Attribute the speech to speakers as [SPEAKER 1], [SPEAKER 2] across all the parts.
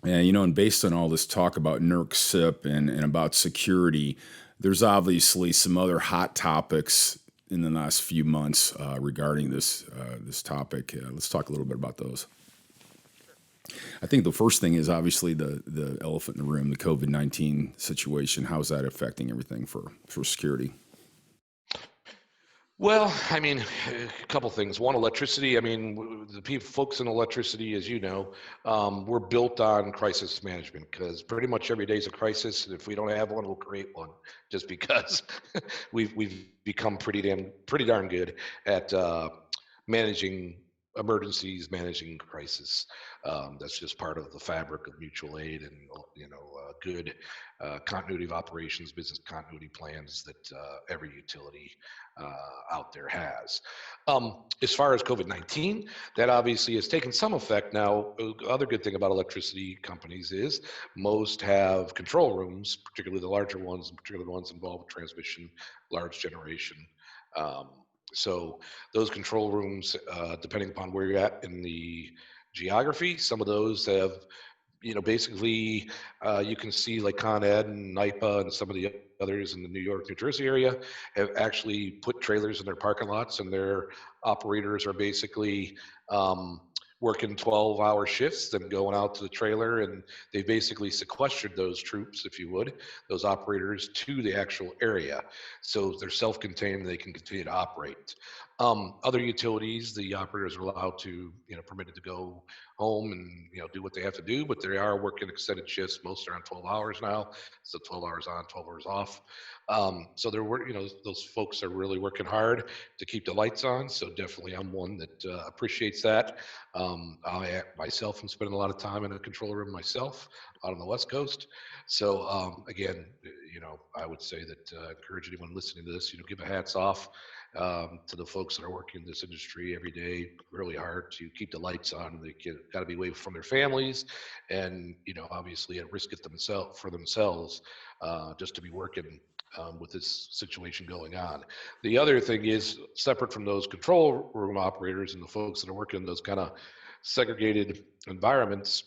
[SPEAKER 1] And, and based on all this talk about NERC CIP and about security, there's obviously some other hot topics in the last few months regarding this topic. Let's talk a little bit about those. I think the first thing is obviously the elephant in the room, the COVID-19 situation. How's that affecting everything for security?
[SPEAKER 2] Well, I mean, a couple things. One, electricity. I mean, the folks in electricity, as you know, we're built on crisis management because pretty much every day is a crisis, and if we don't have one, we'll create one. Just because we've become pretty darn good at managing emergencies, managing crisis. That's just part of the fabric of mutual aid and good continuity of operations, business continuity plans that every utility out there has. As far as COVID-19, that obviously has taken some effect. Now, other good thing about electricity companies is most have control rooms, particularly the larger ones, particularly the ones involved with transmission, large generation. So those control rooms, depending upon where you're at in the geography, some of those have, basically you can see like Con Ed and NIPA and some of the others in the New York, New Jersey area have actually put trailers in their parking lots, and their operators are basically working 12-hour shifts, then going out to the trailer, and they basically sequestered those troops, if you would, those operators to the actual area. So they're self-contained, they can continue to operate. Other utilities, the operators are allowed to, permitted to go home and, do what they have to do, but they are working extended shifts. Most are on 12 hours now. So 12 hours on, 12 hours off. So they're those folks are really working hard to keep the lights on. So definitely I'm one that appreciates that. I myself am spending a lot of time in a control room myself out on the West Coast. So again, I would say that encourage anyone listening to this, give a hats off to the folks that are working in this industry every day really hard to keep the lights on. They got to be away from their families, and obviously at risk for themselves just to be working with this situation going on. The other thing is, separate from those control room operators and the folks that are working in those kind of segregated environments,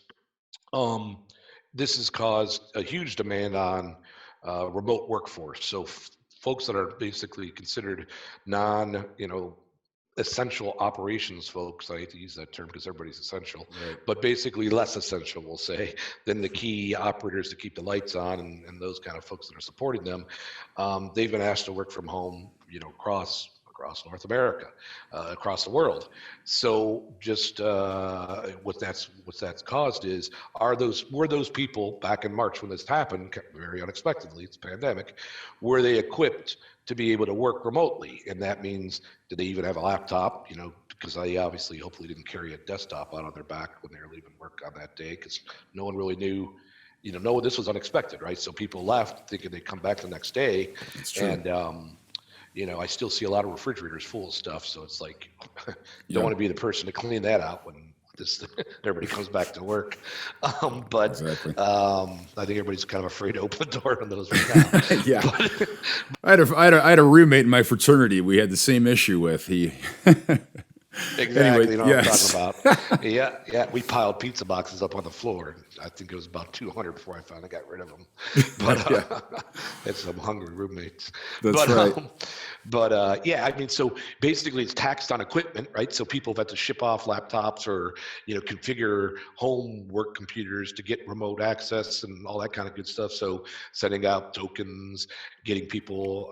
[SPEAKER 2] this has caused a huge demand on remote workforce. So folks that are basically considered non, essential operations folks. I hate to use that term because everybody's essential,
[SPEAKER 1] Right.
[SPEAKER 2] but basically less essential, we'll say, than the key operators to keep the lights on, and those kind of folks that are supporting them. They've been asked to work from home, across North America, across the world. So just what that's caused is, were those people back in March when this happened, very unexpectedly, it's a pandemic, were they equipped to be able to work remotely? And that means, did they even have a laptop? Because they obviously hopefully didn't carry a desktop out on their back when they were leaving work on that day, because no one really knew. No, this was unexpected, right? So people left thinking they'd come back the next day.
[SPEAKER 1] That's true.
[SPEAKER 2] And I still see a lot of refrigerators full of stuff. So it's like, don't
[SPEAKER 1] Yeah.
[SPEAKER 2] want to be the person to clean that out when everybody comes back to work. But
[SPEAKER 1] Exactly.
[SPEAKER 2] I think everybody's kind of afraid to open the door on those right now.
[SPEAKER 1] Yeah.
[SPEAKER 2] But,
[SPEAKER 1] I had a roommate in my fraternity we had the same issue with. He
[SPEAKER 2] exactly,
[SPEAKER 1] anyway,
[SPEAKER 2] you know
[SPEAKER 1] yes.
[SPEAKER 2] what I'm talking about. Yeah. We piled pizza boxes up on the floor. I think it was about 200 before I finally got rid of them. But
[SPEAKER 1] Yeah,
[SPEAKER 2] it's some hungry roommates.
[SPEAKER 1] that's
[SPEAKER 2] But
[SPEAKER 1] right.
[SPEAKER 2] yeah, I mean, so basically it's taxed on equipment, right? So people have had to ship off laptops or configure home work computers to get remote access and all that kind of good stuff. So sending out tokens, getting people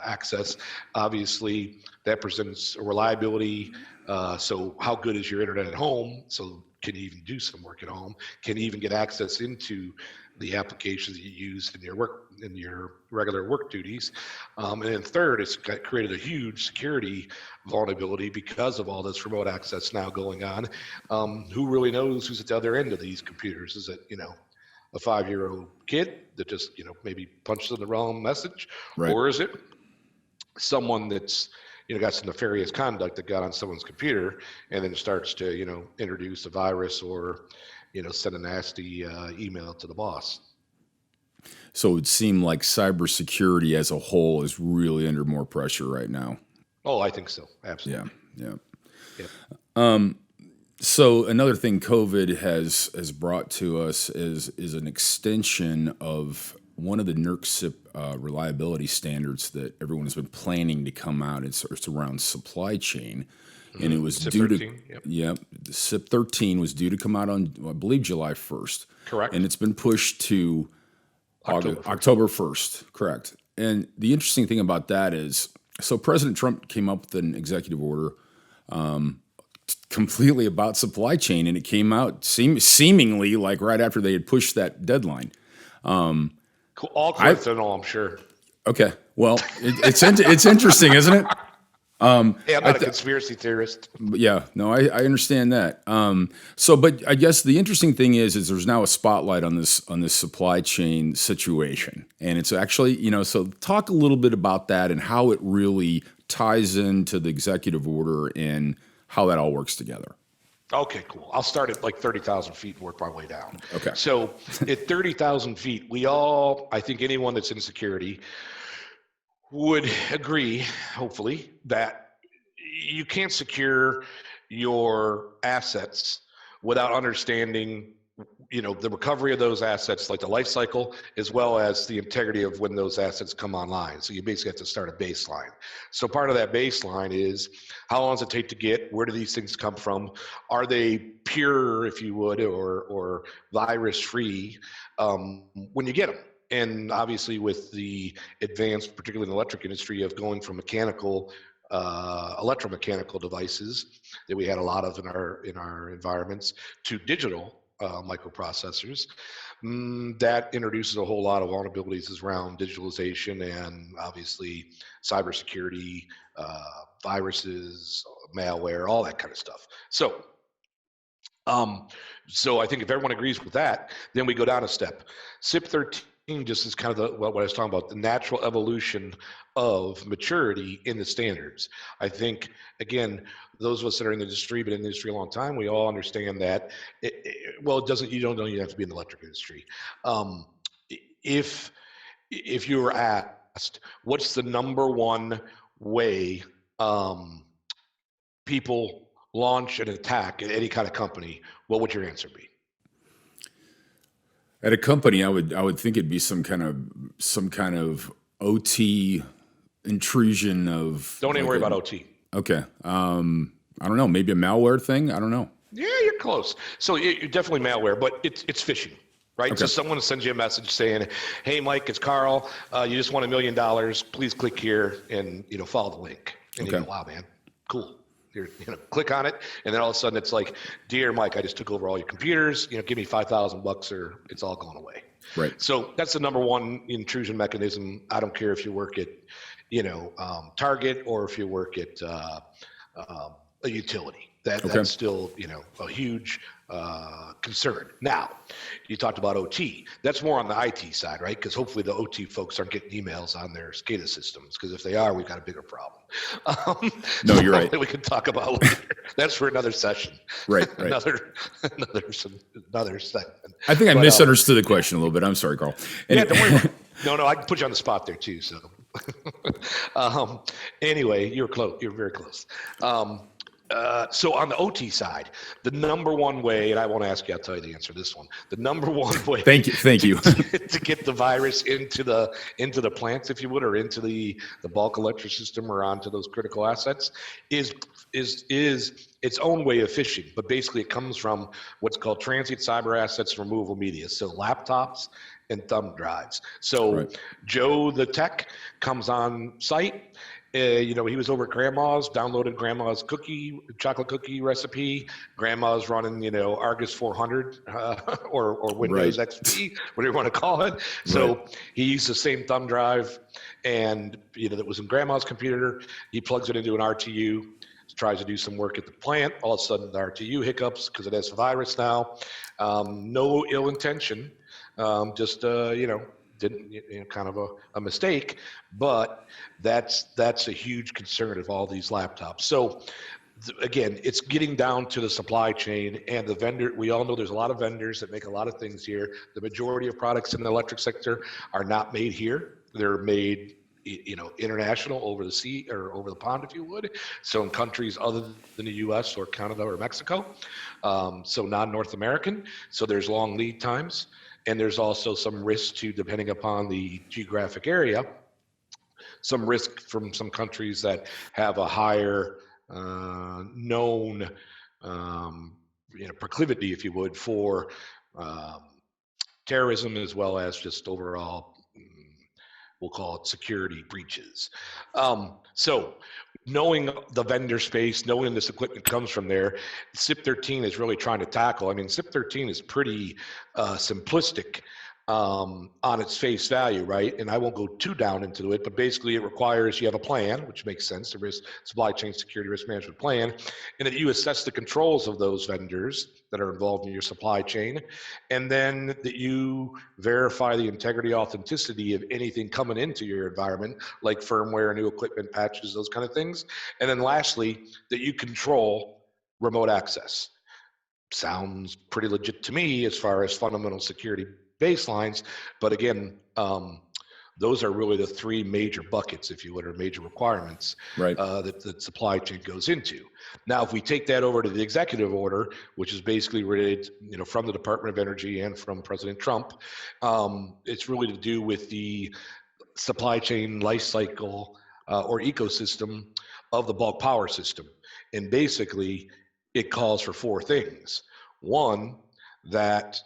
[SPEAKER 2] access. Obviously, that presents a reliability. So how good is your internet at home? So can you even do some work at home? Can you even get access into the applications that you use in your regular work duties? And then third, it's created a huge security vulnerability because of all this remote access now going on. Who really knows who's at the other end of these computers? Is it a 5-year-old kid that just maybe punches in the wrong message,
[SPEAKER 1] Right.
[SPEAKER 2] or is it someone that's got some nefarious conduct that got on someone's computer and then starts to introduce a virus or send a nasty email to the boss?
[SPEAKER 1] So it would seem like cybersecurity as a whole is really under more pressure right now.
[SPEAKER 2] Oh, I think so,
[SPEAKER 1] Yeah,
[SPEAKER 2] absolutely.
[SPEAKER 1] yeah.
[SPEAKER 2] Yep.
[SPEAKER 1] So another thing COVID has brought to us is an extension of one of the NERC CIP reliability standards that everyone has been planning to come out. It's around supply chain, and it was
[SPEAKER 2] CIP
[SPEAKER 1] due to
[SPEAKER 2] 13, yep.
[SPEAKER 1] the CIP 13 was due to come out on, I believe, July 1st.
[SPEAKER 2] Correct.
[SPEAKER 1] And it's been pushed to
[SPEAKER 2] October
[SPEAKER 1] 1st. Correct. And the interesting thing about that is, so President Trump came up with an executive order completely about supply chain, and it came out seemingly like right after they had pushed that deadline.
[SPEAKER 2] Cool. All coincidental, I'm sure.
[SPEAKER 1] Okay, well, it's interesting, isn't it?
[SPEAKER 2] Hey, I'm not a conspiracy theorist.
[SPEAKER 1] Yeah, no, I understand that. But I guess the interesting thing is there's now a spotlight on this supply chain situation, and it's actually, so talk a little bit about that and how it really ties into the executive order and how that all works together.
[SPEAKER 2] Okay, cool. I'll start at like 30,000 feet and work my way down.
[SPEAKER 1] Okay.
[SPEAKER 2] So at 30,000 feet, I think anyone that's in security would agree, hopefully, that you can't secure your assets without understanding the recovery of those assets, like the life cycle, as well as the integrity of when those assets come online. So you basically have to start a baseline. So part of that baseline is, how long does it take to get? Where do these things come from? Are they pure, if you would, or virus-free when you get them? And obviously with the advance, particularly in the electric industry, of going from mechanical electromechanical devices that we had a lot of in our environments to digital microprocessors, that introduces a whole lot of vulnerabilities around digitalization and obviously cybersecurity, viruses, malware, all that kind of stuff. So I think if everyone agrees with that, then we go down a step. CIP 13 just is kind of what I was talking about, the natural evolution of maturity in the standards. I think, again, those of us that are in the industry, been in the industry a long time, we all understand that, you don't have to be in the electric industry. If you were asked, what's the number one way people launch an attack at any kind of company, what would your answer be?
[SPEAKER 1] At a company, I would think it'd be some kind of OT intrusion of.
[SPEAKER 2] Don't even worry about OT.
[SPEAKER 1] Okay. I don't know. Maybe a malware thing. I don't know.
[SPEAKER 2] Yeah, you're close. So you're definitely malware, but it's phishing, right?
[SPEAKER 1] Okay.
[SPEAKER 2] So someone sends you a message saying, "Hey, Mike, it's Karl. You just won $1 million. Please click here and follow the link." And you go, "Wow, man, cool." You're click on it, and then all of a sudden it's like, "Dear Mike, I just took over all your computers. Give me $5,000 or it's all going away."
[SPEAKER 1] Right.
[SPEAKER 2] So that's the number one intrusion mechanism. I don't care if you work at, Target or if you work at a utility. That's still, a huge concern. Now, you talked about OT. That's more on the IT side, right? Because hopefully the OT folks aren't getting emails on their SCADA systems. Because if they are, we've got a bigger problem.
[SPEAKER 1] No, you're right.
[SPEAKER 2] That we can talk about later. That's for another session.
[SPEAKER 1] Right.
[SPEAKER 2] another segment.
[SPEAKER 1] I think I misunderstood the question a little bit. I'm sorry, Karl.
[SPEAKER 2] Yeah, don't worry about it. No, I can put you on the spot there too. So, anyway, you're close. You're very close. So on the OT side, the number one way, and I won't ask you, I'll tell you the answer to this one. The number one way.
[SPEAKER 1] Thank you.
[SPEAKER 2] to get the virus into the plants, if you would, or into the bulk electric system or onto those critical assets, is its own way of phishing. But basically, it comes from what's called transient cyber assets removal media. So laptops and thumb drives. So
[SPEAKER 1] Right.
[SPEAKER 2] Joe the tech comes on site. He was over at grandma's, downloaded grandma's chocolate cookie recipe. Grandma's running, Argus 400 or Windows XP, whatever you want to call it. So he used the same thumb drive, and that was in grandma's computer. He plugs it into an RTU, tries to do some work at the plant. All of a sudden, the RTU hiccups because it has a virus now. No ill intention, just didn't kind of a mistake, but that's a huge concern of all these laptops. So again, it's getting down to the supply chain and the vendor. We all know there's a lot of vendors that make a lot of things here. The majority of products in the electric sector are not made here. They're made international, over the sea or over the pond, if you would. So in countries other than the U.S. or Canada or Mexico, so non-North American. So there's long lead times, and there's also some risk to, depending upon the geographic area, some risk from some countries that have a higher known proclivity, if you would, for um, terrorism, as well as just overall, we'll call it security breaches. So knowing the vendor space, knowing this equipment comes from there, CIP 13 is really trying to tackle. I mean, CIP 13 is pretty simplistic on its face value, right? And I won't go too down into it, but basically it requires you have a plan, which makes sense, the risk supply chain security risk management plan, and that you assess the controls of those vendors that are involved in your supply chain, and then that you verify the integrity, authenticity of anything coming into your environment, like firmware, new equipment, patches, those kind of things. And then lastly, that you control remote access. Sounds pretty legit to me as far as fundamental security baselines, but again, those are really the three major buckets, if you would, or major requirements that the supply chain goes into. Now, if we take that over to the executive order, which is basically related, from the Department of Energy and from President Trump, it's really to do with the supply chain life cycle or ecosystem of the bulk power system. And basically, it calls for four things. One, that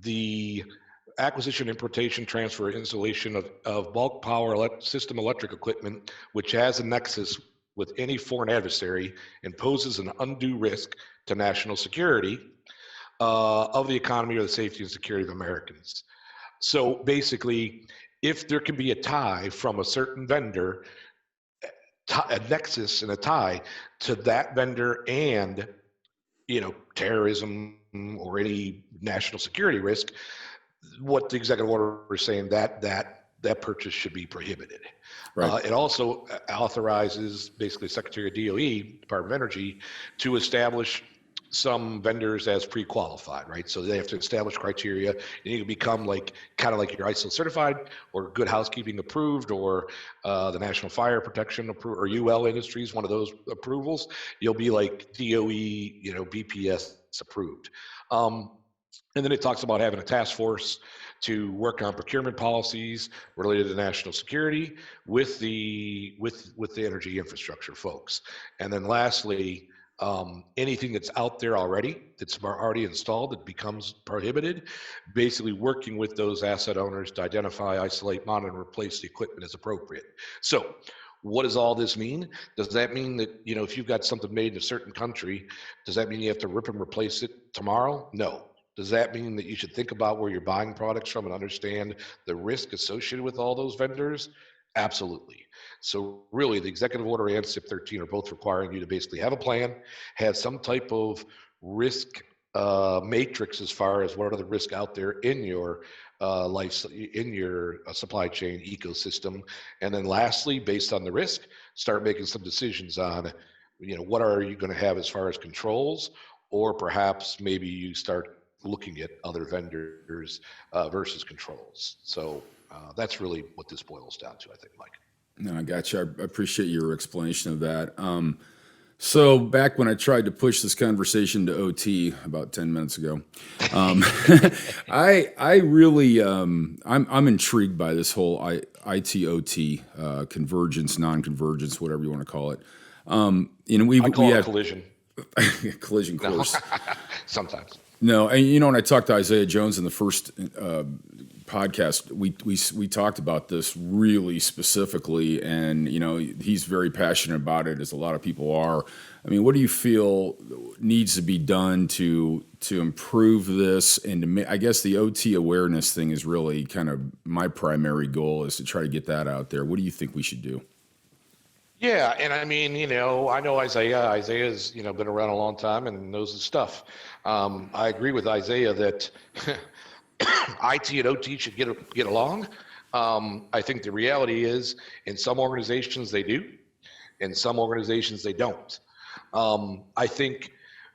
[SPEAKER 2] the acquisition, importation, transfer, installation of bulk power system electric equipment, which has a nexus with any foreign adversary and poses an undue risk to national security of the economy or the safety and security of Americans. So basically, if there can be a tie from a certain vendor, a nexus and a tie to that vendor and terrorism or any national security risk, what the executive order is saying, that purchase should be prohibited. It also authorizes basically Secretary of DOE, Department of Energy, to establish some vendors as pre-qualified, right? So they have to establish criteria, and you can become kind of like your ISO certified or Good Housekeeping approved, or the National Fire Protection approved, or UL Industries, one of those approvals. You'll be like DOE, BPS approved. And then it talks about having a task force to work on procurement policies related to national security with the energy infrastructure folks. And then lastly, anything that's out there already, that's already installed, that becomes prohibited, basically working with those asset owners to identify, isolate, monitor, and replace the equipment as appropriate. So what does all this mean? Does that mean that, if you've got something made in a certain country, does that mean you have to rip and replace it tomorrow? No. Does that mean that you should think about where you're buying products from and understand the risk associated with all those vendors? Absolutely. So really, the executive order and CIP 13 are both requiring you to basically have a plan, have some type of risk matrix as far as what are the risks out there in your supply chain ecosystem, and then lastly, based on the risk, start making some decisions on, what are you going to have as far as controls, or perhaps maybe you start looking at other vendors versus controls. So that's really what this boils down to, I think, Mike.
[SPEAKER 1] No, I got you. I appreciate your explanation of that. So back when I tried to push this conversation to OT about 10 minutes ago, I really, I'm intrigued by this whole IT/OT, convergence, non-convergence, whatever you want to call it. We
[SPEAKER 2] call
[SPEAKER 1] it
[SPEAKER 2] a collision.
[SPEAKER 1] Collision course.
[SPEAKER 2] Sometimes.
[SPEAKER 1] No, and when I talked to Isaiah Jones in the first podcast, we talked about this really specifically, and he's very passionate about it, as a lot of people are. I mean, what do you feel needs to be done to improve this? And I guess the OT awareness thing is really kind of my primary goal, is to try to get that out there. What do you think we should do?
[SPEAKER 2] Yeah, and I mean, I know Isaiah. Isaiah's, been around a long time and knows his stuff. I agree with Isaiah that IT and OT should get along. I think the reality is, in some organizations they do, in some organizations they don't. I think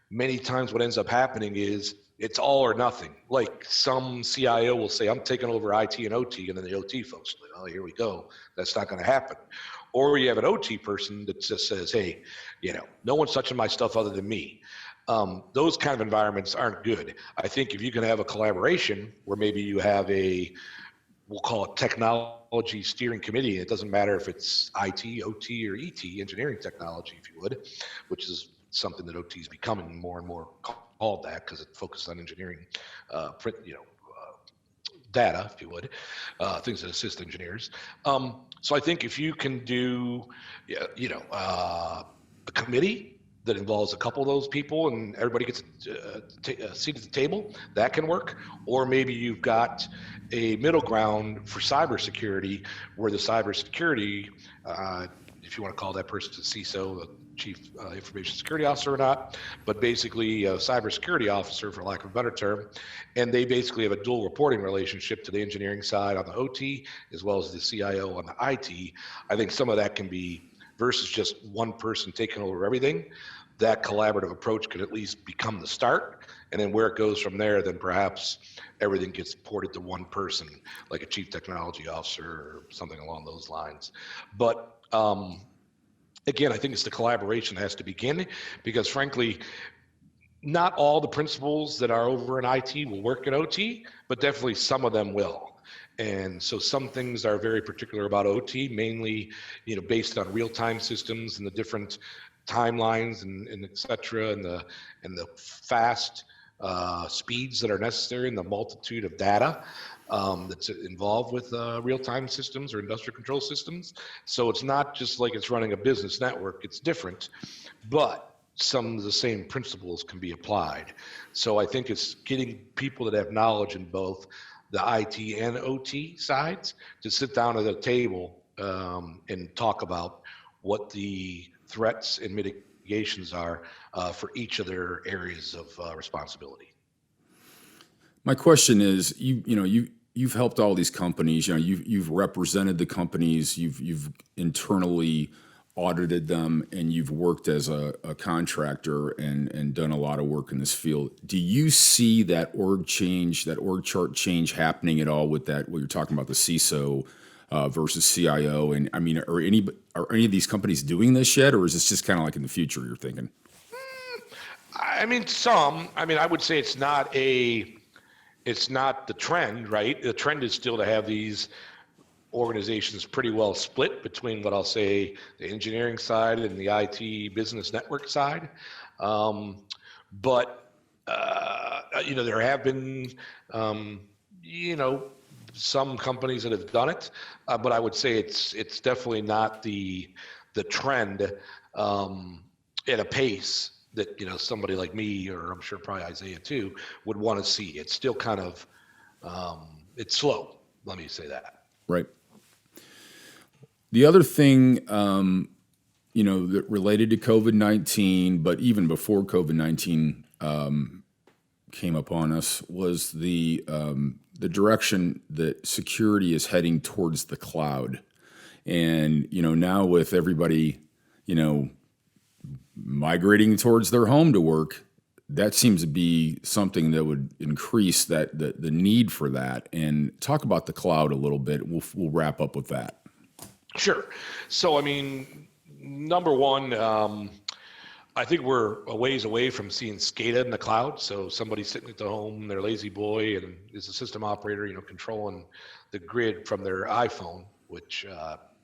[SPEAKER 2] many times what ends up happening is it's all or nothing. Like some CIO will say, I'm taking over IT and OT, and then the OT folks will say, oh, here we go. That's not going to happen. Or you have an OT person that just says, hey, no one's touching my stuff other than me. Those kind of environments aren't good. I think if you can have a collaboration where maybe you have we'll call it technology steering committee. It doesn't matter if it's IT, OT, or ET, engineering technology, if you would, which is something that OT is becoming more and more called that because it focused on engineering, data, if you would, things that assist engineers. So I think if you can do, a committee that involves a couple of those people and everybody gets a seat at the table, that can work. Or maybe you've got a middle ground for cybersecurity where the cybersecurity, if you want to call that person the CISO, the Chief Information Security Officer or not, but basically a cybersecurity officer, for lack of a better term, and they basically have a dual reporting relationship to the engineering side on the OT as well as the CIO on the IT. I think some of that can be versus just one person taking over everything. That collaborative approach could at least become the start, and then where it goes from there, then perhaps everything gets ported to one person, like a chief technology officer or something along those lines. But again, I think it's the collaboration that has to begin, because frankly, not all the principles that are over in IT will work in OT, but definitely some of them will. And so some things are very particular about OT, mainly, based on real-time systems and the different timelines and et cetera, and the fast speeds that are necessary and the multitude of data that's involved with real-time systems or industrial control systems. So it's not just like it's running a business network, it's different, but some of the same principles can be applied. So I think it's getting people that have knowledge in both the IT and OT sides to sit down at a table and talk about what the threats and mitigations are for each of their areas of responsibility.
[SPEAKER 1] My question is, you've helped all these companies. You've represented the companies. You've internally audited them, and you've worked as a contractor and done a lot of work in this field. Do you see that org change, that org chart change happening at all with that? What you're talking about, the CISO versus CIO, and I mean, are any of these companies doing this yet, or is this just kind of like in the future you're thinking?
[SPEAKER 2] I mean, I would say it's not the trend, right? The trend is still to have these organizations pretty well split between what I'll say the engineering side and the IT business network side. But there have been, some companies that have done it, but I would say it's definitely not the trend at a pace that somebody like me, or I'm sure probably Isaiah too, would want to see. It's still kind of it's slow. Let me say that.
[SPEAKER 1] Right. The other thing, that related to COVID-19, but even before COVID-19 came upon us, was the direction that security is heading towards the cloud. And now with everybody, migrating towards their home to work, that seems to be something that would increase the need for that. And talk about the cloud a little bit. We'll wrap up with that.
[SPEAKER 2] Sure. So, I mean, number one, I think we're a ways away from seeing SCADA in the cloud. So somebody sitting at the home, their lazy boy, and is a system operator, controlling the grid from their iPhone, which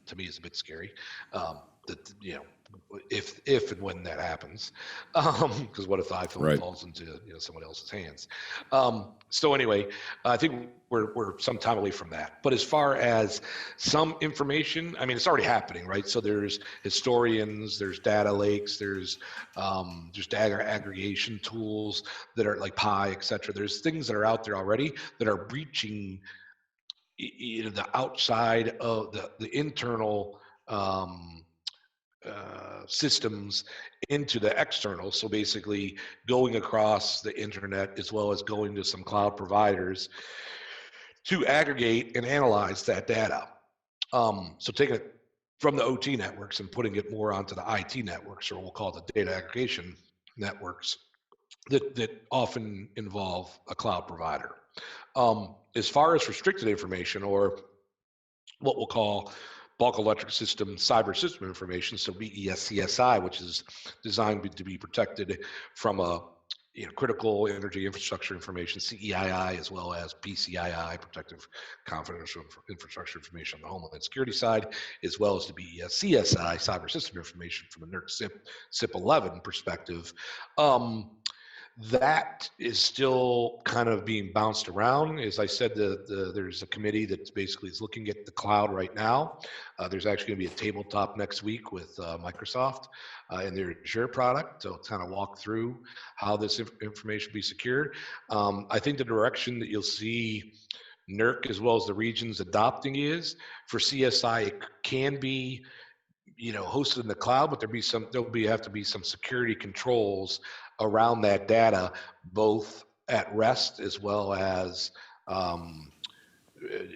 [SPEAKER 2] to me is a bit scary. If and when that happens, because what if the iPhone falls into someone else's hands? So anyway, I think we're some time away from that. But as far as some information, I mean, it's already happening, right? So there's historians, there's data lakes, there's data aggregation tools that are like Pi, et cetera. There's things that are out there already that are breaching the outside of the internal systems into the external. So basically going across the internet as well as going to some cloud providers to aggregate and analyze that data. So taking it from the OT networks and putting it more onto the IT networks, or we'll call it the data aggregation networks. that often involve a cloud provider. As far as restricted information, or what we'll call bulk electric system cyber system information, so BESCSI, which is designed to be protected from a critical energy infrastructure information, CEII, as well as PCII, protective confidential infrastructure information on the Homeland Security side, as well as the BESCSI, cyber system information from a NERC CIP 11 perspective. That is still kind of being bounced around. As I said, there's a committee that basically is looking at the cloud right now. There's actually going to be a tabletop next week with Microsoft and their Azure product to kind of walk through how this information be secured. I think the direction that you'll see NERC as well as the regions adopting is for CSI, it can be hosted in the cloud, but there'll have to be some security controls around that data, both at rest as well as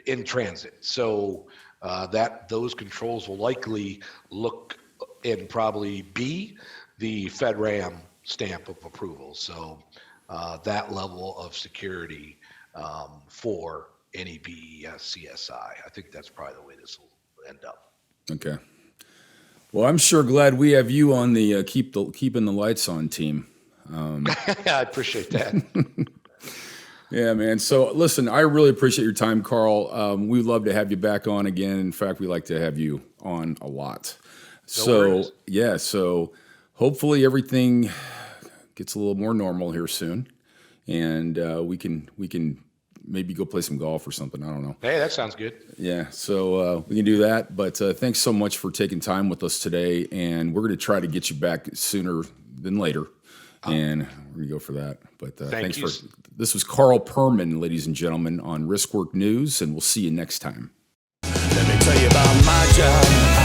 [SPEAKER 2] in transit. So that those controls will likely look and probably be the FedRAMP stamp of approval. So that level of security for any BES CSI. I think that's probably the way this will end up.
[SPEAKER 1] Okay. Well, I'm sure glad we have you on the keeping the lights on team.
[SPEAKER 2] I appreciate that.
[SPEAKER 1] Yeah, man. So listen, I really appreciate your time, Karl. We'd love to have you back on again. In fact, we like to have you on a lot. So hopefully everything gets a little more normal here soon, and we can maybe go play some golf or something. I don't know.
[SPEAKER 2] Hey, that sounds good.
[SPEAKER 1] Yeah, so we can do that. But thanks so much for taking time with us today, and we're going to try to get you back sooner than later, and we're going to go for that. But thanks for this was Karl Perman, ladies and gentlemen, on Riskwork News, and we'll see you next time.
[SPEAKER 3] Let me tell you about my job.